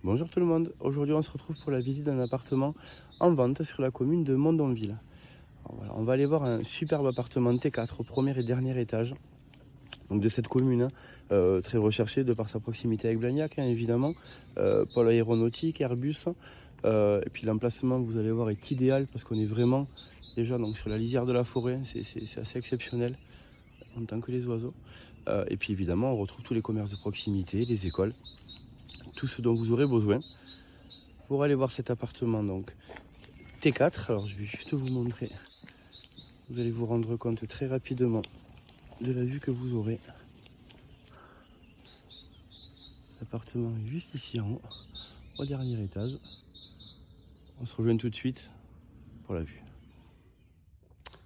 Bonjour tout le monde, aujourd'hui on se retrouve pour la visite d'un appartement en vente sur la commune de Mondonville. Alors voilà, on va aller voir un superbe appartement T4 au premier et dernier étage donc de cette commune, très recherché de par sa proximité avec Blagnac évidemment, pôle aéronautique, Airbus, et puis l'emplacement vous allez voir est idéal parce qu'on est vraiment déjà donc, sur la lisière de la forêt, c'est assez exceptionnel en tant que les oiseaux. Et puis évidemment on retrouve tous les commerces de proximité, les écoles, tout ce dont vous aurez besoin pour aller voir cet appartement donc T4. Alors je vais juste vous montrer, vous allez vous rendre compte très rapidement de la vue que vous aurez. L'appartement est juste ici en haut, au dernier étage. On se rejoint tout de suite pour la vue.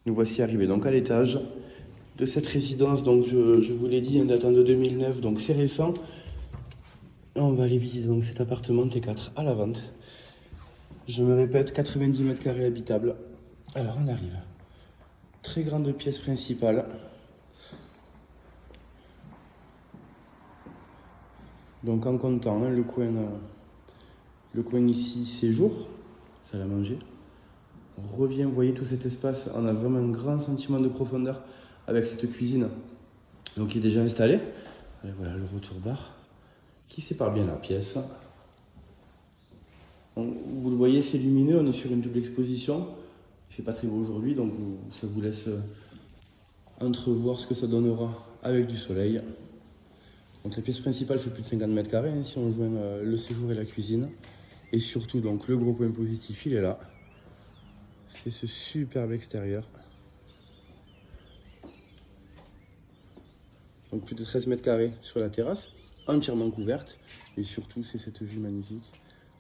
Nous voici arrivés donc à l'étage de cette résidence, donc je vous l'ai dit, datant de 2009, donc c'est récent. On va aller visiter donc cet appartement T4 à la vente. Je me répète, 90 mètres carrés habitables. Alors on arrive. Très grande pièce principale. Donc en comptant le coin ici, séjour, salle à manger. On revient, vous voyez tout cet espace, on a vraiment un grand sentiment de profondeur avec cette cuisine donc qui est déjà installée. Et voilà le retour bar qui sépare bien la pièce. Vous le voyez, c'est lumineux, on est sur une double exposition. Il fait pas très beau aujourd'hui, donc ça vous laisse entrevoir ce que ça donnera avec du soleil. Donc la pièce principale fait plus de 50 mètres carrés, si on joint le séjour et la cuisine. Et surtout, donc le gros point positif, il est là. C'est ce superbe extérieur. Donc plus de 13 mètres carrés sur la terrasse, entièrement couverte. Et surtout, c'est cette vue magnifique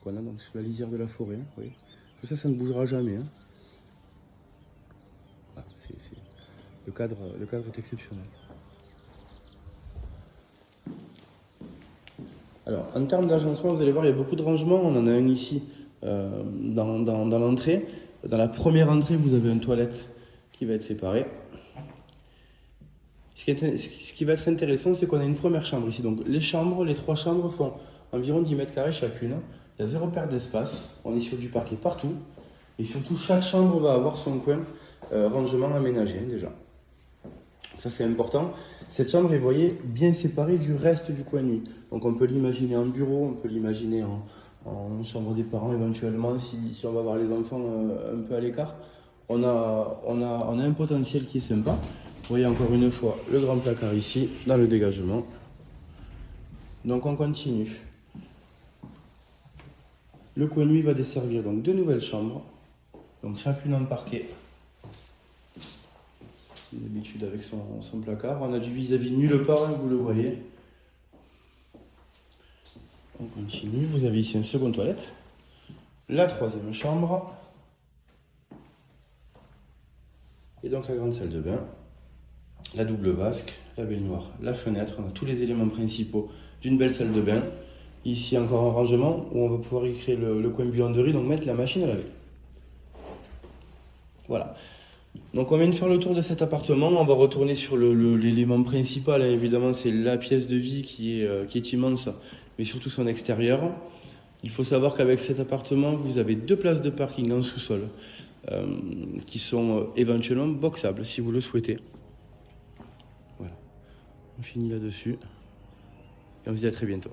qu'on a donc sur la lisière de la forêt. Oui. Tout ça, ça ne bougera jamais. Voilà, le cadre est exceptionnel. Alors, en termes d'agencement, vous allez voir, il y a beaucoup de rangements. On en a un ici dans l'entrée. Dans la première entrée, vous avez une toilette qui va être séparée. Ce qui va être intéressant, c'est qu'on a une première chambre ici. Donc, les trois chambres font environ 10 mètres carrés chacune. Il y a zéro perte d'espace. On est sur du parquet partout. Et surtout, chaque chambre va avoir son coin rangement aménagé déjà. Ça, c'est important. Cette chambre est, vous voyez, bien séparée du reste du coin nuit. Donc, on peut l'imaginer en bureau, on peut l'imaginer en chambre des parents éventuellement, si on va voir les enfants un peu à l'écart. On a un potentiel qui est sympa. Vous voyez encore une fois le grand placard ici, dans le dégagement. Donc, on continue. Le coin nuit va desservir donc deux nouvelles chambres. Donc, chacune en parquet. D'habitude avec son placard. On a du vis-à-vis nulle part, vous le voyez. On continue. Vous avez ici une seconde toilette. La troisième chambre. Et donc la grande salle de bain. La double vasque, la baignoire, la fenêtre. On a tous les éléments principaux d'une belle salle de bain. Ici encore un rangement où on va pouvoir y créer le coin buanderie, donc mettre la machine à laver. Voilà. Donc on vient de faire le tour de cet appartement, on va retourner sur l'élément principal, évidemment c'est la pièce de vie qui est immense, mais surtout son extérieur. Il faut savoir qu'avec cet appartement, vous avez deux places de parking en sous-sol qui sont éventuellement boxables si vous le souhaitez. Voilà, on finit là-dessus et on se dit à très bientôt.